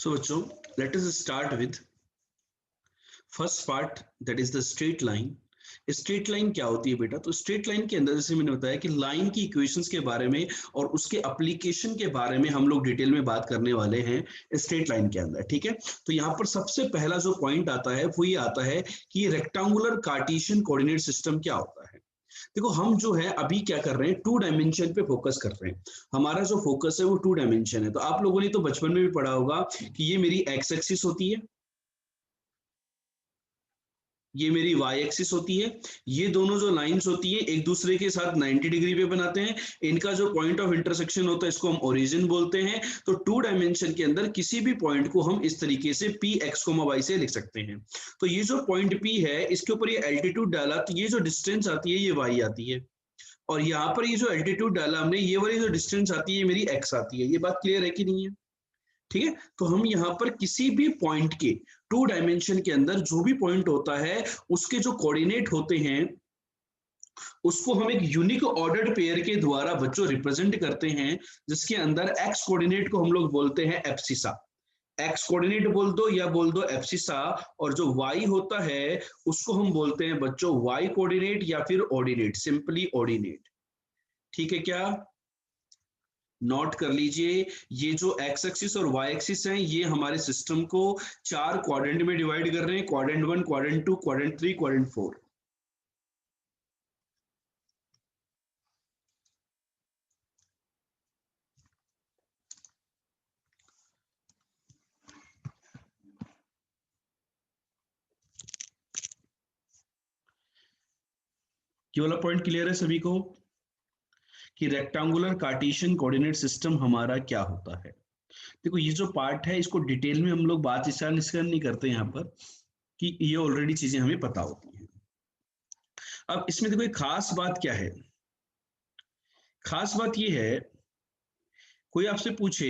So बच्चों, let us start with first part, that is the straight line. Straight line क्या होती है बेटा? तो स्ट्रेट लाइन के अंदर जैसे मैंने बताया कि लाइन की इक्वेशंस के बारे में और उसके एप्लीकेशन के बारे में हम लोग डिटेल में बात करने वाले हैं स्ट्रेट लाइन के अंदर, ठीक है। तो यहाँ पर सबसे पहला जो पॉइंट आता है वो ये आता है कि रेक्टेंगुलर कार्टेशियन कोऑर्डिनेट सिस्टम क्या होता है। देखो, हम जो है अभी क्या कर रहे हैं, टू डायमेंशन पे फोकस कर रहे हैं। हमारा जो फोकस है वो टू डायमेंशन है। तो आप लोगों ने तो बचपन में भी पढ़ा होगा कि ये मेरी एक्स एक्सिस होती है, ये मेरी वाई एक्सिस होती है। ये दोनों जो लाइंस होती है एक दूसरे के साथ 90 डिग्री पे बनाते हैं। इनका जो पॉइंट ऑफ इंटरसेक्शन होता है इसको हम ओरिजिन बोलते हैं। तो टू डायमेंशन के अंदर किसी भी पॉइंट को हम इस तरीके से पी एक्स वाई से लिख सकते हैं। तो ये जो पॉइंट पी है इसके ऊपर ये एल्टीट्यूड डाला, तो ये जो डिस्टेंस आती है ये वाई आती है, और यहाँ पर ये जो एल्टीट्यूड डाला हमने, ये वाली जो डिस्टेंस आती है ये मेरी एक्स आती है। ये बात क्लियर है कि नहीं है? ठीक है। तो हम यहाँ पर किसी भी पॉइंट के टू डायमेंशन के अंदर जो भी पॉइंट होता है उसके जो कोऑर्डिनेट होते हैं उसको हम एक यूनिक ऑर्डर्ड पेयर के द्वारा बच्चों रिप्रेजेंट करते हैं, जिसके अंदर एक्स कोऑर्डिनेट को हम लोग बोलते हैं एब्सिसा। एक्स कोऑर्डिनेट बोल दो या बोल दो एब्सिसा, और जो वाई होता है उसको हम बोलते हैं बच्चों वाई कोऑर्डिनेट या फिर ऑर्डिनेट, सिंपली ऑर्डिनेट। ठीक है क्या? नोट कर लीजिए, ये जो एक्स एक्सिस और वाई एक्सिस हैं ये हमारे सिस्टम को चार क्वाड्रेंट में डिवाइड कर रहे हैं, क्वाड्रेंट 1, क्वाड्रेंट 2, क्वाड्रेंट 3, क्वाड्रेंट 4। ये वाला पॉइंट क्लियर है सभी को कि रेक्टेंगुलर कार्टेशियन कोऑर्डिनेट सिस्टम हमारा क्या होता है? देखो, ये जो पार्ट है इसको डिटेल में हम लोग बात इस नहीं करते यहाँ पर, कि ये ऑलरेडी चीजें हमें पता होती हैं। अब इसमें देखो एक खास बात क्या है, खास बात ये है, कोई आपसे पूछे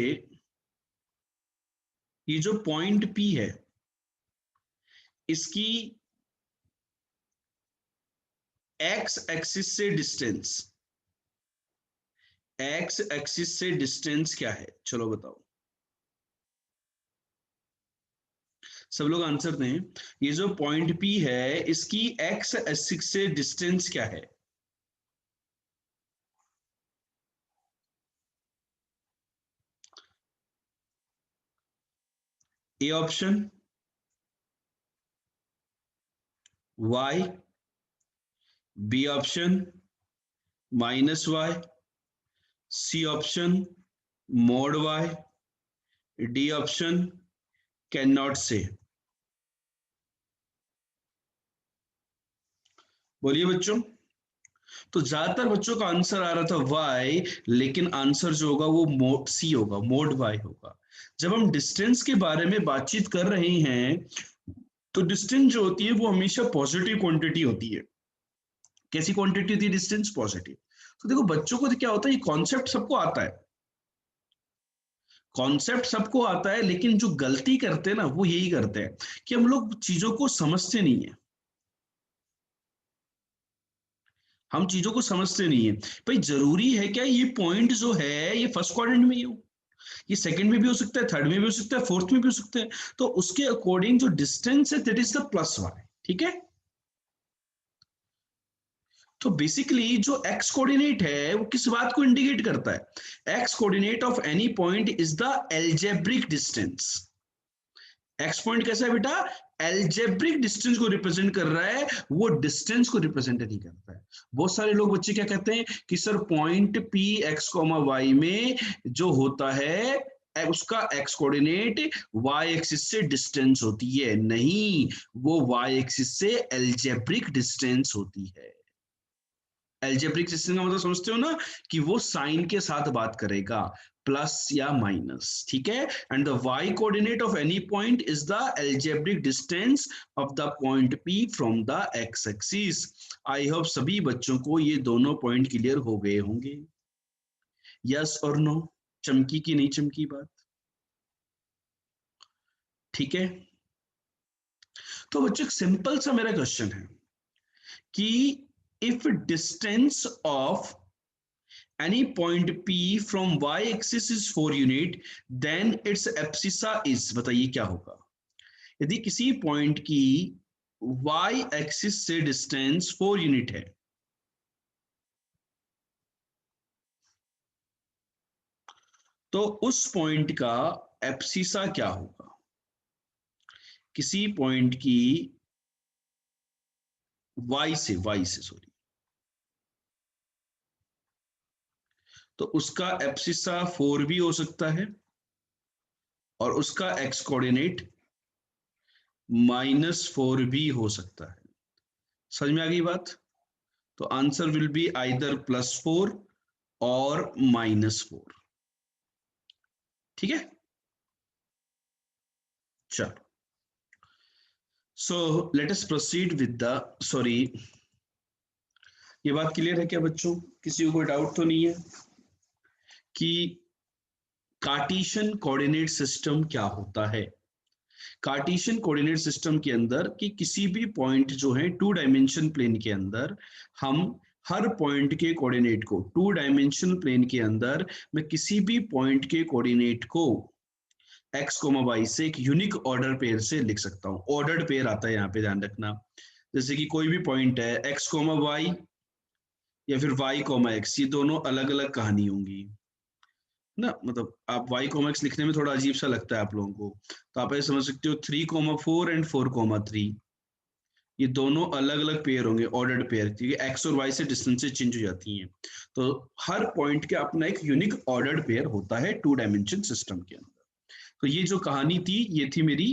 ये जो पॉइंट पी है इसकी एक्स एक्सिस से डिस्टेंस, एक्स एक्सिस से डिस्टेंस क्या है? चलो बताओ, सब लोग आंसर दें। ये जो पॉइंट पी है इसकी एक्स एक्सिस से डिस्टेंस क्या है? A option y, B option -y, C option mod y, D option can not say. बोलिए बच्चों। तो ज्यादातर बच्चों का आंसर आ रहा था y, लेकिन आंसर जो होगा वो मोड सी होगा, मोड y होगा। जब हम डिस्टेंस के बारे में बातचीत कर रहे हैं तो डिस्टेंस जो होती है वो हमेशा पॉजिटिव क्वांटिटी होती है। कैसी क्वांटिटी होती है डिस्टेंस? पॉजिटिव। तो देखो बच्चों को क्या होता है, ये कॉन्सेप्ट सबको आता है, कॉन्सेप्ट सबको आता है, लेकिन जो गलती करते हैं ना वो यही करते हैं कि हम लोग चीजों को समझते नहीं है। हम चीजों को समझते नहीं है। भाई जरूरी है क्या ये पॉइंट जो है ये फर्स्ट क्वाड्रेंट में ही हो? ये सेकंड में भी हो सकता है, थर्ड में भी हो सकता है, फोर्थ में भी हो सकता है। तो उसके अकॉर्डिंग जो डिस्टेंस है that is the plus Y. ठीक है। तो बेसिकली जो एक्स कोऑर्डिनेट है वो किस बात को इंडिकेट करता है? X coordinate of any point is the algebraic distance. X point कैसा है बेटा? एल्जेब्रिक डिस्टेंस को रिप्रेजेंट कर रहा है, वो डिस्टेंस को रिप्रेजेंट नहीं करता है। बहुत सारे लोग बच्चे क्या कहते हैं कि sir point P X comma Y में जो होता है उसका एक्स कोऑर्डिनेट वाई एक्सिस से डिस्टेंस होती है। नहीं, वो वाई एक्सिस से एल्जेब्रिक डिस्टेंस होती है। एल्जेब्रिक सिस्टम का मतलब समझते हो ना, कि वो साइन के साथ बात करेगा, प्लस या माइनस। ठीक है। And the Y coordinate of any point is the algebraic distance of the point P from the X axis. I hope सभी बच्चों को ये दोनों पॉइंट क्लियर हो गए होंगे। यस और नो? चमकी की नहीं चमकी बात? ठीक है। तो बच्चों सिंपल सा मेरा क्वेश्चन है कि if distance of any point P from y axis is 4 unit, then its abscissa is, बताइए क्या होगा यदि किसी पॉइंट की y एक्सिस से डिस्टेंस 4 यूनिट है, तो उस पॉइंट का एब्सिसा क्या होगा? किसी पॉइंट की y से सॉरी, तो उसका एब्सिसा 4 भी हो सकता है और उसका x कोऑर्डिनेट -4 भी हो सकता है। समझ में आ गई बात? तो आंसर विल बी आइदर +4 और -4। ठीक है, चलो, so let us proceed with the, sorry, ये बात क्लियर है क्या बच्चों? किसी को कोई डाउट तो नहीं है कि कार्टेशियन कोऑर्डिनेट सिस्टम क्या होता है? कार्टेशियन कोऑर्डिनेट सिस्टम के अंदर कि किसी भी पॉइंट जो है 2 डायमेंशन प्लेन के अंदर, हम हर पॉइंट के कोऑर्डिनेट को 2 डायमेंशन प्लेन के अंदर मैं किसी भी पॉइंट के कोऑर्डिनेट को x, y से एक यूनिक ऑर्डर पेयर से लिख सकता हूं। ऑर्डर्ड पेयर आता है यहाँ पे, ध्यान रखना। जैसे कि कोई भी पॉइंट है x, y या फिर y, x, ये दोनों अलग अलग कहानी होंगी ना। मतलब आप y, x लिखने में थोड़ा अजीब सा लगता है आप लोगों को, तो आप ऐसे समझ सकते हो 3, 4 एंड 4, 3, ये दोनों अलग अलग पेयर होंगे, ऑर्डर्ड पेयर, क्योंकि x और y से डिस्टेंसेस चेंज हो जाती हैं। तो हर पॉइंट के अपना एक यूनिक ऑर्डर्ड पेयर होता है 2 डायमेंशन सिस्टम के अंदर। तो ये जो कहानी थी, ये थी मेरी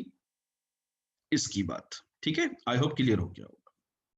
इसकी बात। ठीक है, आई होप क्लियर हो गया हो।